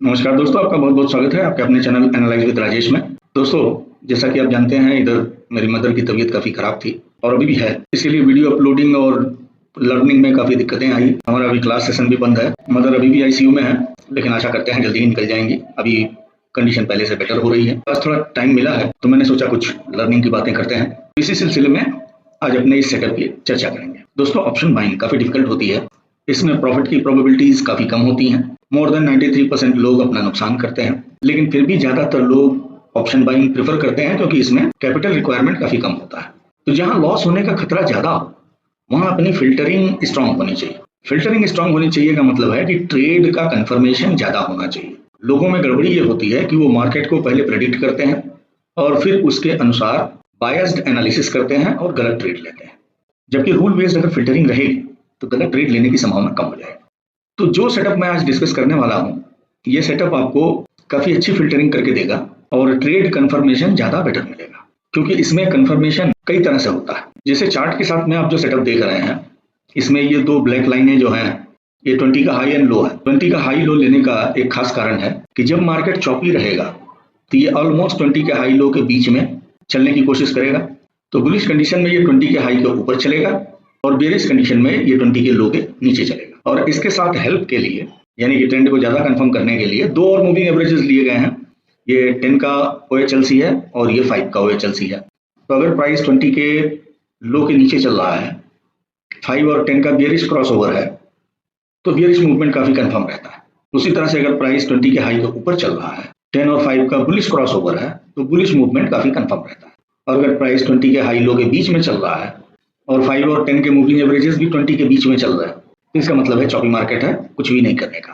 नमस्कार दोस्तों, आपका बहुत बहुत स्वागत है आपके अपने चैनल एनालाइज विद राजेश में। दोस्तों, जैसा कि आप जानते हैं, इधर मेरी मदर की तबीयत काफ़ी ख़राब थी और अभी भी है। इसके लिए वीडियो अपलोडिंग और लर्निंग में काफ़ी दिक्कतें आई। हमारा अभी क्लास सेशन भी बंद है। मदर अभी भी आईसीयू में है, लेकिन आशा करते हैं जल्दी ही निकल जाएंगी। अभी कंडीशन पहले से बेटर हो रही है। बस थोड़ा टाइम मिला है तो मैंने सोचा कुछ लर्निंग की बातें करते हैं। इसी सिलसिले में आज अपने इस सेटअप की चर्चा करेंगे। दोस्तों, ऑप्शन बाइंग काफ़ी डिफिकल्ट होती है। इसमें प्रॉफिट की प्रोबेबिलिटीज काफ़ी कम होती हैं। मोर देन 93% लोग अपना नुकसान करते हैं, लेकिन फिर भी ज़्यादातर लोग ऑप्शन बाइंग प्रेफर करते हैं क्योंकि इसमें कैपिटल रिक्वायरमेंट काफ़ी कम होता है। तो जहां लॉस होने का खतरा ज़्यादा हो वहां अपनी फिल्टरिंग स्ट्रांग होनी चाहिए। फिल्टरिंग स्ट्रांग होनी चाहिए का मतलब है कि ट्रेड का कंफर्मेशन ज़्यादा होना चाहिए। लोगों में गड़बड़ी ये होती है कि वो मार्केट को पहले प्रेडिक्ट करते हैं और फिर उसके अनुसार बायस्ड एनालिसिस करते हैं और गलत ट्रेड लेते हैं। जबकि रूल बेस्ड अगर फिल्टरिंग रहेगी तो गलत ट्रेड लेने की संभावना कम हो जाएगी। तो जो सेटअप मैं आज डिस्कस करने वाला हूँ, ये सेटअप आपको काफ़ी अच्छी फिल्टरिंग करके देगा और ट्रेड कंफर्मेशन ज़्यादा बेटर मिलेगा, क्योंकि इसमें कंफर्मेशन कई तरह से होता है। जैसे चार्ट के साथ में आप जो सेटअप देख रहे हैं, इसमें ये दो ब्लैक लाइनें जो हैं, ये 20 का हाई एंड लो है। 20 का हाई लो लेने का एक खास कारण है कि जब मार्केट चौपी रहेगा तो ये ऑलमोस्ट 20 के हाई लो के बीच में चलने की कोशिश करेगा। तो बुलिश कंडीशन में ये 20 के हाई के ऊपर चलेगा और बेरिश कंडीशन में ये 20 के लो के नीचे चलेगा। और इसके साथ हेल्प के लिए, यानी कि ट्रेंड को ज्यादा कंफर्म करने के लिए, दो और मूविंग एवरेजेस लिए गए हैं। ये 10 का OHLC है और ये 5 का OHLC है। तो अगर प्राइस 20 के लो के नीचे चल रहा है, 5 और 10 का बियरिश क्रॉसओवर है, तो बियरिश मूवमेंट काफी कंफर्म रहता है। उसी तरह से अगर प्राइस 20 के हाई के ऊपर चल रहा है, 10 और 5 का बुलिश क्रॉसओवर है, तो बुलिश मूवमेंट काफी कंफर्म रहता है। और अगर प्राइस 20 के हाई लो के बीच में चल रहा है और 5 और 10 के मूविंग एवरेजेस भी 20 के बीच में चल रहा है, तो इसका मतलब है चौपी मार्केट है, कुछ भी नहीं करने का।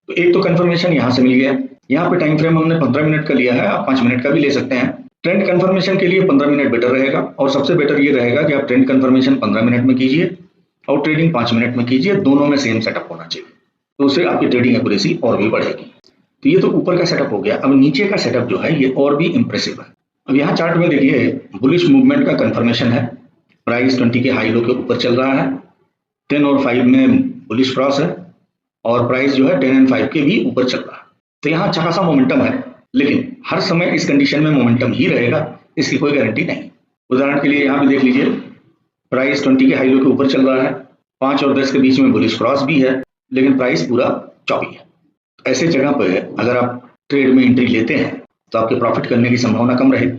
तो एक तो कंफर्मेशन यहाँ से मिल गया। यहाँ पे टाइम फ्रेम हमने 15 मिनट का लिया है, आप 5 मिनट का भी ले सकते हैं। ट्रेंड कंफर्मेशन के लिए 15 मिनट बेटर रहेगा और सबसे बेटर ये रहेगा कि आप ट्रेंड कंफर्मेशन 15 मिनट में कीजिए और ट्रेडिंग 5 मिनट में कीजिए। दोनों में सेम सेटअप होना चाहिए, तो उससे आपकी ट्रेडिंग एक्यूरेसी और भी बढ़ेगी। तो ये तो ऊपर का सेटअप हो गया। अब नीचे का सेटअप जो है ये और भी इंप्रेसिव है। अब यहाँ चार्ट में देखिए, बुलिश मूवमेंट का कंफर्मेशन है। प्राइस 20 के हाई लो के ऊपर चल रहा है, 10 और 5 में बुलिश क्रॉस है और प्राइस जो है 10 एंड 5 के भी ऊपर चल रहा है। तो यहाँ अच्छा खासा मोमेंटम है, लेकिन हर समय इस कंडीशन में मोमेंटम ही रहेगा, इसकी कोई गारंटी नहीं। उदाहरण के लिए यहाँ भी देख लीजिए, प्राइस 20 के हाई लो के ऊपर चल रहा है, 5 और 10 के बीच में बुलिश क्रॉस भी है, लेकिन प्राइस पूरा चौपी है। ऐसे जगह पर अगर आप ट्रेड में एंट्री लेते हैं तो आपके प्रॉफिट करने की संभावना कम रहेगी।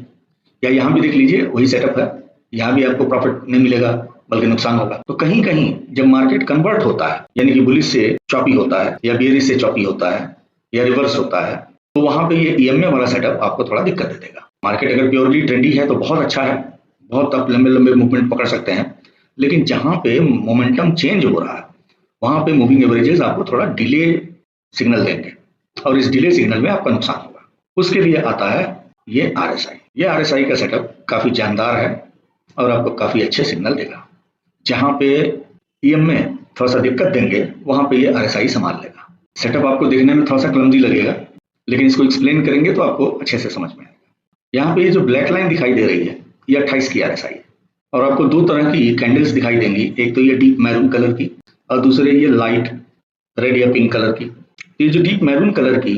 या यहाँ भी देख लीजिए, वही सेटअप है। यहाँ भी आपको प्रॉफिट नहीं मिलेगा, बल्कि नुकसान होगा। तो कहीं कहीं जब मार्केट कन्वर्ट होता है, यानी कि बुलिश से चॉपी होता है या बेयरिश से चॉपी होता है या रिवर्स होता है, तो वहां पे ये EMA वाला सेटअप आपको थोड़ा दिक्कत दे देगा। मार्केट अगर प्योरली ट्रेंडी है तो बहुत अच्छा है, बहुत आप लंबे लंबे मूवमेंट पकड़ सकते हैं। लेकिन जहां पे मोमेंटम चेंज हो रहा है वहां पे मूविंग एवरेजेस आपको थोड़ा डिले सिग्नल देंगे और इस डिले सिग्नल में आपका नुकसान होगा। उसके लिए आता है ये RSI। ये RSI का सेटअप काफी जानदार है और आपको काफी अच्छे सिग्नल देगा। जहां पे EMA थोड़ा सा दिक्कत देंगे वहां पे ये RSI संभाल लेगा। सेटअप आपको देखने में थोड़ा सा क्लमजी लगेगा, लेकिन इसको एक्सप्लेन करेंगे तो आपको अच्छे से समझ में आएगा। यहाँ पे ये जो ब्लैक लाइन दिखाई दे रही है, ये 28 की RSI है और आपको दो तरह की कैंडल्स दिखाई देंगी। एक तो ये डीप मैरून कलर की और दूसरे ये लाइट रेड या पिंक कलर की। ये जो डीप मैरून कलर की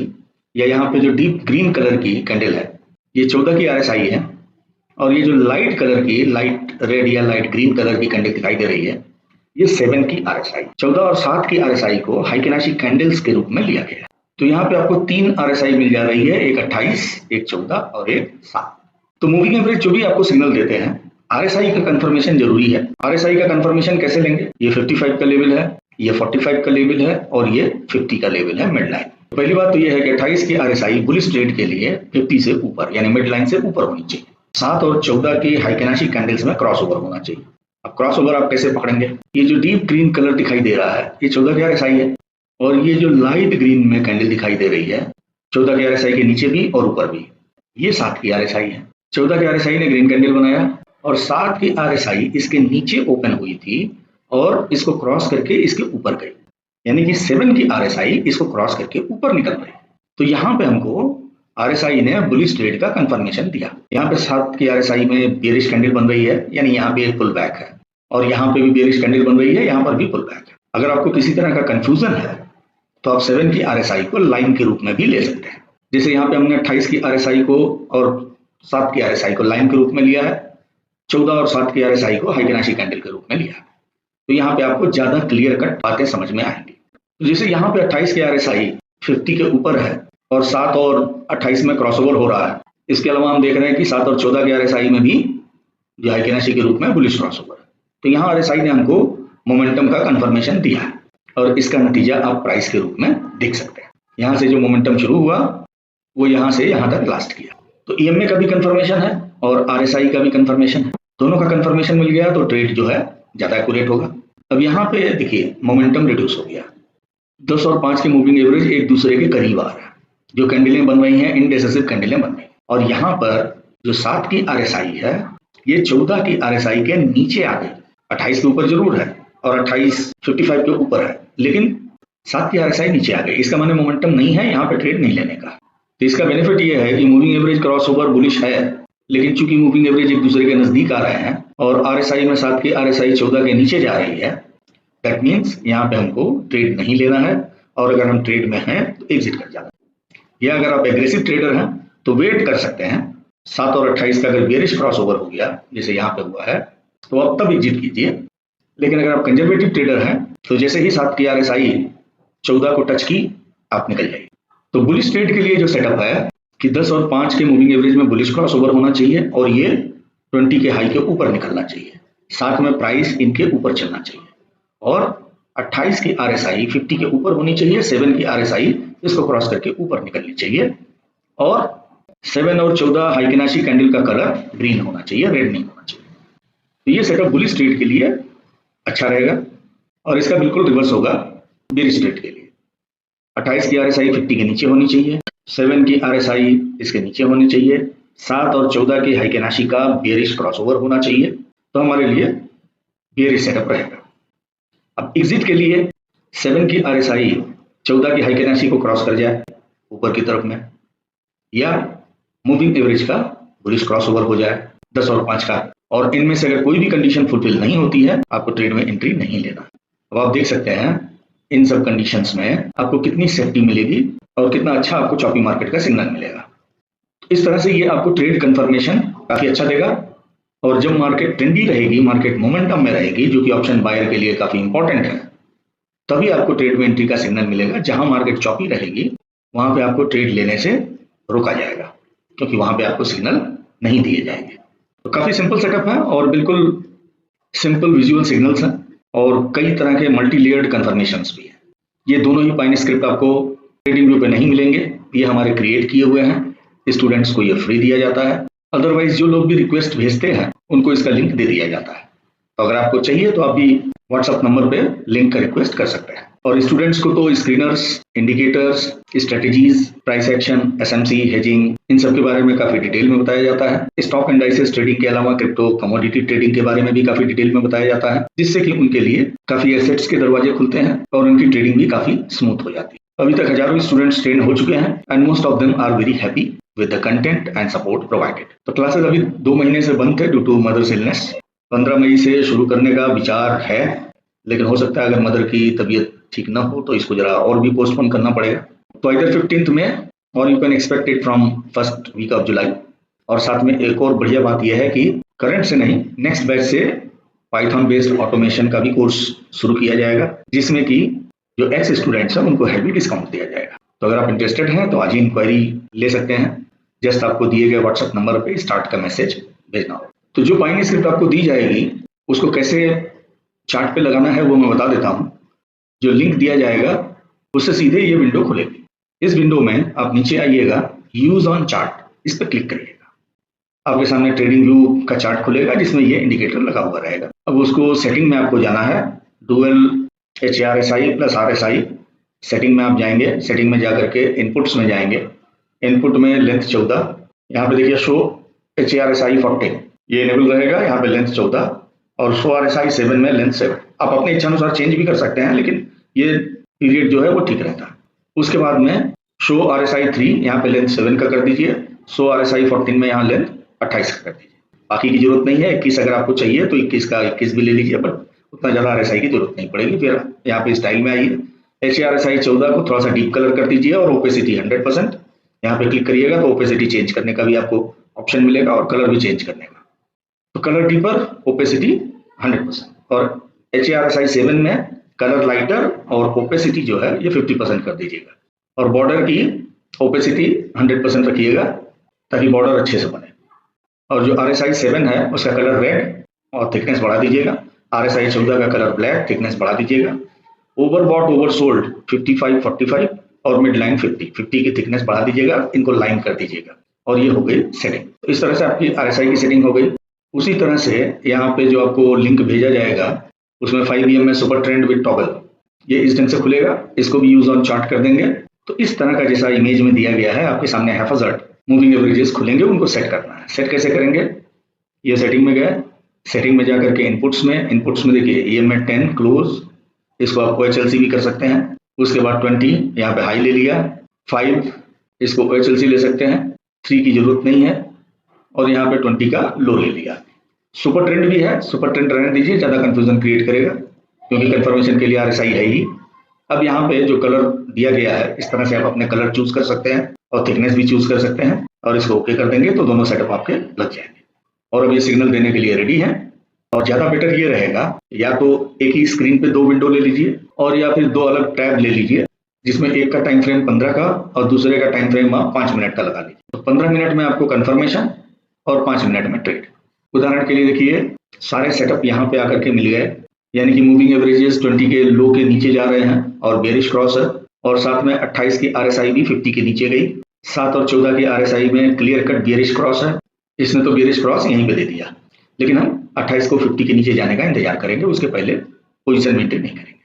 या यहाँ पे जो डीप ग्रीन कलर की कैंडल है, ये 14 की RSI है और ये जो लाइट कलर की, लाइट रेड या लाइट ग्रीन कलर की कैंडल दिखाई दे रही है, ये 7 की RSI। 14 और 7 की RSI को हाइकेनाशी कैंडल्स के रूप में लिया गया है। तो यहाँ पे आपको 3 RSI मिल जा रही है, एक 28, एक 14 और एक 7। तो मूविंग एवरेज जो भी आपको सिग्नल देते हैं, RSI का कंफर्मेशन जरूरी है। RSI का कंफर्मेशन कैसे लेंगे? ये 55 का लेवल है, ये 45 का लेवल है और ये 50 का लेवल है, मिड लाइन। पहली बात तो ये है कि 28 की RSI बुलिश ट्रेड के लिए 50 से ऊपर यानी मिड लाइन से ऊपर होनी चाहिए। 7 और 14 की हाइकेनाशी कैंडल्स में क्रॉसओवर होना चाहिए। अब क्रॉसओवर आप कैसे पकड़ेंगे? ये जो डीप ग्रीन कलर दिखाई दे रहा है, ये 14 की RSI है और ये जो लाइट ग्रीन में कैंडल दिखाई दे रही है, 14 की RSI के नीचे भी और ऊपर भी, ये 7 की RSI है। 14 की RSI ने ग्रीन कैंडल बनाया और 7 की RSI इसके नीचे ओपन हुई थी और इसको क्रॉस करके इसके ऊपर गई, यानी कि 7 की RSI इसको क्रॉस करके ऊपर निकल रही। तो यहाँ पे हमको RSI ने बुलिश ट्रेड का कंफर्मेशन दिया। यहाँ पे 7 की RSI में बेरिश कैंडल बन रही है, यानी यहाँ पे एक पुल बैक है और यहाँ पे भी बेरिश कैंडल बन रही है, यहाँ पर भी पुल बैक है। अगर आपको किसी तरह का कंफ्यूजन है तो आप 7 की RSI को लाइन के रूप में भी ले सकते हैं। जैसे यहाँ पे हमने 28 की RSI को और 7 की RSI को लाइन के रूप में लिया है, 14 और 7 की RSI को हाइकेनाशी कैंडल के रूप में लिया है। तो यहाँ पे आपको ज्यादा क्लियर कट बातें समझ में आएंगी। तो जैसे यहाँ पे 28 की RSI 50 के ऊपर है और 7 और 28 में क्रॉसओवर हो रहा है। इसके अलावा हम देख रहे हैं कि 7 और 14 के RSI में भी जो हाइकेनाशी के रूप में बुलिश क्रॉसओवर है। तो यहाँ RSI ने हमको मोमेंटम का कंफर्मेशन दिया है और इसका नतीजा आप प्राइस के रूप में देख सकते हैं। यहाँ से जो मोमेंटम शुरू हुआ वो यहाँ से यहाँ तक लास्ट किया। तो EMA का भी कंफर्मेशन है और RSI का भी कंफर्मेशन है। दोनों का कंफर्मेशन मिल गया तो ट्रेड जो है ज्यादा एक्यूरेट होगा। अब यहाँ पे देखिए मोमेंटम रिड्यूस हो गया, 10 और 5 के मूविंग एवरेज एक दूसरे के करीब आ रहा है, जो कैंडलें बन रही हैं इनडेसिसिव कैंडलें बन रही हैं। और यहाँ पर जो 7 की RSI है ये 14 की RSI के नीचे आ गई। 28 के ऊपर जरूर है और 28 55 के ऊपर है, लेकिन 7 की RSI नीचे आ गई। इसका माने मोमेंटम नहीं है यहाँ पे ट्रेड नहीं लेने का। तो इसका बेनिफिट ये है कि moving average cross over bullish है, लेकिन चूंकि मूविंग एवरेज एक दूसरे के नजदीक आ रहे हैं और RSI में 7 की RSI 14 के नीचे जा रही है, दैट मीन्स यहाँ पे हमको ट्रेड नहीं लेना है और अगर हम ट्रेड में हैं तो एग्जिट कर जाना है। या अगर आप एग्रेसिव ट्रेडर हैं तो वेट कर सकते हैं, 7 और 28 का अगर बेरिश क्रॉस ओवर हो गया जैसे यहाँ पे हुआ है तो आप तब एग्जिट कीजिए। लेकिन अगर आप कंजर्वेटिव ट्रेडर हैं तो जैसे ही 7 की RSI 14 को टच की आप निकल जाइए। तो बुलिश ट्रेड के लिए जो सेटअप है कि 10 और 5 के मूविंग एवरेज में बुलिश क्रॉस ओवर होना चाहिए और ये 20 के हाई के ऊपर निकलना चाहिए, साथ में प्राइस इनके ऊपर चलना चाहिए और 28 की RSI 50 के ऊपर होनी चाहिए, 7 की RSI इसको क्रॉस करके ऊपर निकलनी चाहिए और 7 और 14 हाइकेनाशी कैंडल का कलर ग्रीन होना चाहिए, रेड नहीं होना चाहिए। तो ये सेटअप बुलिश ट्रेड के लिए अच्छा रहेगा और इसका बिल्कुल रिवर्स होगा बेरिश ट्रेड के लिए। 28 की RSI 50 के नीचे होनी चाहिए, 7 की RSI इसके नीचे होनी चाहिए, 7 और 14 की हाइकेनाशी का बेरिश क्रॉसओवर होना चाहिए, तो हमारे लिए बेरिश सेटअप रहेगा। अब एग्जिट के लिए 7 की RSI 14 की हाइकेनाशी को क्रॉस कर जाए ऊपर की तरफ में, या मूविंग एवरेज का बुलिश क्रॉसओवर हो जाए 10 और 5 का, और इनमें से अगर कोई भी कंडीशन फुलफिल नहीं होती है आपको ट्रेड में एंट्री नहीं लेना। अब आप देख सकते हैं इन सब कंडीशंस में आपको कितनी सेफ्टी मिलेगी और कितना अच्छा आपको चॉपी मार्केट का सिग्नल मिलेगा। इस तरह से ये आपको ट्रेड कंफर्मेशन काफी अच्छा देगा और जब मार्केट ट्रेंडी रहेगी, मार्केट मोमेंटम में रहेगी, जो कि ऑप्शन बायर के लिए काफी इंपॉर्टेंट है, तभी आपको ट्रेड में एंट्री का सिग्नल मिलेगा। जहां मार्केट चॉपी रहेगी वहां पे आपको ट्रेड लेने से रोका जाएगा क्योंकि वहां पे आपको सिग्नल नहीं दिए जाएंगे। तो काफी सिंपल सेटअप है और बिल्कुल सिंपल विजुअल सिग्नल्स हैं और कई तरह के मल्टी लेयर्ड कंफर्मेशंस भी हैं। ये दोनों ही पाइन स्क्रिप्ट आपको ट्रेडिंग व्यू पे नहीं मिलेंगे, ये हमारे क्रिएट किए हुए हैं, स्टूडेंट्स को ये फ्री दिया जाता है। अदरवाइज जो लोग भी रिक्वेस्ट भेजते हैं उनको इसका लिंक दे दिया जाता है। तो अगर आपको चाहिए तो आप भी व्हाट्सएप नंबर पे लिंक का रिक्वेस्ट कर सकते हैं। और स्टूडेंट्स को तो screeners, indicators, strategies, price action, SMC, hedging, इन सब के बारे में काफी डिटेल में बताया जाता है। स्टॉक इंडाइसेस ट्रेडिंग के अलावा क्रिप्टो कमोडिटी ट्रेडिंग के बारे में भी काफी डिटेल में बताया जाता है, जिससे कि उनके लिए काफी एसेट्स के दरवाजे खुलते हैं और उनकी ट्रेडिंग भी काफी स्मूथ हो जाती है। अभी तक हजारों स्टूडेंट्स ट्रेन हो चुके हैं and most of them are very happy with the content and support provided। तो क्लासेस अभी 2 महीने से बंद थे ड्यू टू मदर्स इलनेस। 15 मई से शुरू करने का विचार है, लेकिन हो सकता है अगर मदर की तबीयत ठीक ना हो तो इसको जरा और भी पोस्टपोन करना पड़ेगा। तो इधर 15th में और you can expect it from first week of July. और साथ में एक और बढ़िया बात यह है कि करंट से नहीं, नेक्स्ट बैच से पाइथन बेस्ड ऑटोमेशन का भी कोर्स शुरू किया जाएगा, जिसमें कि जो एक्स स्टूडेंट्स हैं उनको हैवी डिस्काउंट दिया जाएगा। तो अगर आप इंटरेस्टेड हैं तो आज ही इंक्वायरी ले सकते हैं। जस्ट आपको दिए गए व्हाट्सएप नंबर पे स्टार्ट का मैसेज भेजना होगा। तो जो पाइन स्क्रिप्ट आपको दी जाएगी उसको कैसे चार्ट पे लगाना है वो मैं बता देता हूँ। जो लिंक दिया जाएगा उससे सीधे ये विंडो खुलेगी। इस विंडो में आप नीचे आइएगा, यूज ऑन चार्ट, इस पर क्लिक करिएगा। आपके सामने ट्रेडिंग व्यू का चार्ट खुलेगा जिसमें ये इंडिकेटर लगा हुआ रहेगा। अब उसको सेटिंग में आपको जाना है, dual HRSI plus RSI setting में आप जाएंगे। सेटिंग में जाकर के इनपुट्स में जाएंगे, इनपुट में लेंथ 14, यहाँ पे देखिए शो HRSI 40 ये इनेबल रहेगा, यहाँ पे लेंथ 14 और शो RSI 7 में लेंथ 7। आप अपने इच्छा अनुसार चेंज भी कर सकते हैं, लेकिन ये पीरियड जो है वो ठीक रहता है। उसके बाद में शो RSI 3 यहाँ पे लेंथ 7 का कर दीजिए, शो RSI 14 में यहाँ लेंथ 28 का कर दीजिए। बाकी की जरूरत नहीं है। 21 अगर आपको चाहिए तो 21 का 21 भी ले लीजिए, बट उतना ज्यादा RSI की जरूरत नहीं पड़ेगी। फिर यहाँ पे स्टाइल में आइए, HRSI 14 को थोड़ा सा डीप कलर कर दीजिए और ओपेसिटी 100%। यहाँ पे क्लिक करिएगा तो ओपेसिटी चेंज करने का भी आपको ऑप्शन मिलेगा और कलर भी चेंज करने का। तो कलर डीपर, ओपेसिटी 100%। और HRSI 7 में कलर लाइटर और ओपेसिटी जो है ये 50% कर दीजिएगा। और बॉर्डर की ओपेसिटी 100% रखिएगा ताकि बॉर्डर अच्छे से बने। और जो RSI 7 है उसका कलर रेड और थिकनेस बढ़ा दीजिएगा। RSI 14 का कलर ब्लैक, थिकनेस बढ़ा दीजिएगा। ओवरबॉट ओवरसोल्ड 55 45 और मिड लाइन 50 की थिकनेस बढ़ा दीजिएगा। इनको लाइन कर दीजिएगा और ये हो गई सेटिंग। तो इस तरह से आपकी RSI की सेटिंग हो गई। उसी तरह से यहाँ पे जो आपको लिंक भेजा जाएगा उसमें 5 EM में सुपर ट्रेंड विद टॉगल, ये इस ढंग से खुलेगा। इसको भी यूज ऑन चार्ट कर देंगे। तो इस तरह का जैसा इमेज में दिया गया है आपके सामने हैफाजर्ड मूविंग एवरेजेस खुलेंगे, उनको सेट करना है। सेट कैसे करेंगे? ये सेटिंग में गए, सेटिंग में जाकर के इनपुट्स में देखिए EM में 10 क्लोज, इसको आप OHLC भी कर सकते हैं। उसके बाद 20 यहाँ पे हाई ले लिया, 5 इसको OHLC ले सकते हैं, 3 की जरूरत नहीं है और यहाँ पे 20 का लो ले लिया। सुपर ट्रेंड भी है, सुपर ट्रेंड रहने दीजिए, ज्यादा कंफ्यूजन क्रिएट करेगा क्योंकि कंफर्मेशन के लिए RSI है ही। अब यहाँ पे जो कलर दिया गया है इस तरह से आप अपने कलर चूज कर सकते हैं और थिकनेस भी चूज कर सकते हैं और इसको ओके कर देंगे तो दोनों सेटअप आपके लग जाएंगे। और अब ये सिग्नल देने के लिए रेडी है। और ज्यादा बेटर ये रहेगा या तो एक ही स्क्रीन पे 2 विंडो ले लीजिए और या फिर 2 अलग टैब ले लीजिए जिसमें एक का टाइम फ्रेम 15 का और दूसरे का टाइम फ्रेम आप 5 मिनट का लगा लीजिए। तो 15 मिनट में आपको कंफर्मेशन और 5 मिनट में ट्रेड। उदाहरण के लिए देखिए सारे सेटअप यहाँ पे आकर के मिल गए, यानी कि मूविंग एवरेजेस 20 के लो के नीचे जा रहे हैं और बेरिश क्रॉस है। और साथ में 28 की RSI भी 50 के नीचे गई। 7 और 14 की RSI में क्लियर कट बेरिश क्रॉस है। इसने तो बेरिश क्रॉस यहीं पे दे दिया, लेकिन हम 28 को 50 के नीचे जाने का इंतजार करेंगे, उसके पहले पोजीशन मेंटेन नहीं करेंगे।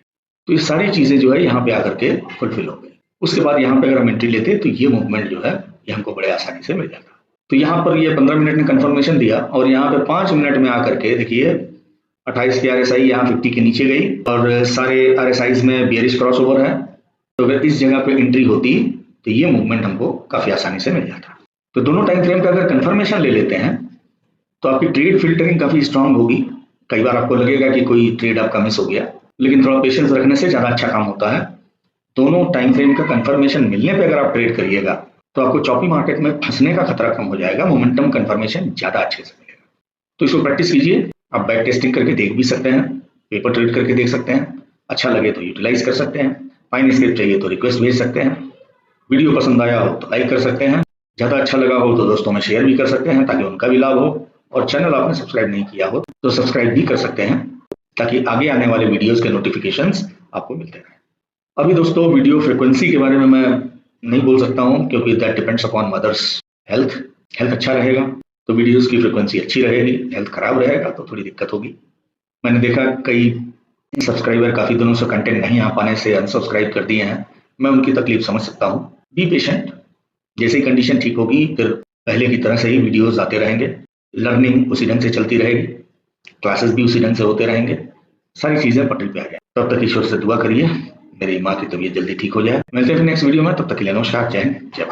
तो ये सारी चीजें जो है यहाँ पे आकर के फुलफिल हो गई। उसके बाद यहाँ पे अगर हम एंट्री लेते तो ये मूवमेंट जो है ये हमको बड़े आसानी से मिल जाता। तो यहाँ पर ये 15 मिनट ने कंफर्मेशन दिया और यहाँ पे 5 मिनट में आकर के देखिए 28 की RSI यहाँ 50 के नीचे गई और सारे RSIs में बेरिश क्रॉस ओवर है। तो अगर इस जगह पे एंट्री होती तो ये मूवमेंट हमको काफी आसानी से मिल जाता। तो दोनों टाइम फ्रेम का अगर कंफर्मेशन ले लेते हैं तो आपकी ट्रेड फिल्टरिंग काफी स्ट्रांग होगी। कई बार आपको लगेगा कि कोई ट्रेड आपका मिस हो गया, लेकिन थोड़ा पेशेंस रखने से ज्यादा अच्छा काम होता है। दोनों टाइम फ्रेम का कंफर्मेशन मिलने पे अगर आप ट्रेड करिएगा तो आपको चॉपी मार्केट में फंसने का खतरा कम हो जाएगा, मोमेंटम कंफर्मेशन ज्यादा अच्छे से मिलेगा। तो इसको प्रैक्टिस कीजिए। आप बैक टेस्टिंग करके देख भी सकते हैं, पेपर ट्रेड करके देख सकते हैं, अच्छा लगे तो यूटिलाइज कर सकते हैं, फाइन स्क्रिप्ट चाहिए तो रिक्वेस्ट भेज सकते हैं, वीडियो पसंद आया हो तो लाइक कर सकते हैं, ज्यादा अच्छा लगा हो तो दोस्तों में शेयर भी कर सकते हैं ताकि उनका भी लाभ हो, और चैनल आपने सब्सक्राइब नहीं किया हो तो सब्सक्राइब भी कर सकते हैं ताकि आगे आने वाले वीडियोस के नोटिफिकेशंस आपको मिलते रहें। अभी दोस्तों वीडियो फ्रिक्वेंसी के बारे में मैं नहीं बोल सकता हूं क्योंकि that depends upon mother's health. Health अच्छा रहेगा तो वीडियोस की फ्रिक्वेंसी अच्छी रहेगी, हेल्थ खराब रहेगा तो थोड़ी दिक्कत होगी। मैंने देखा कई सब्सक्राइबर काफी दिनों से कंटेंट नहीं आ पाने से अनसब्सक्राइब कर दिए हैं। मैं उनकी तकलीफ समझ सकता हूँ। बी पेशेंट, जैसे ही कंडीशन ठीक होगी फिर पहले की तरह से ही वीडियोस आते रहेंगे, लर्निंग उसी ढंग से चलती रहेगी, क्लासेस भी उसी ढंग से होते रहेंगे, सारी चीजें पटरी पे आ जाए। तब तक ईश्वर से दुआ करिए मेरी माँ की तबीयत जल्दी ठीक हो जाए। मिलते हैं नेक्स्ट वीडियो में, तब तक के लिए नमस्कार, जय हिंद, जय भारत।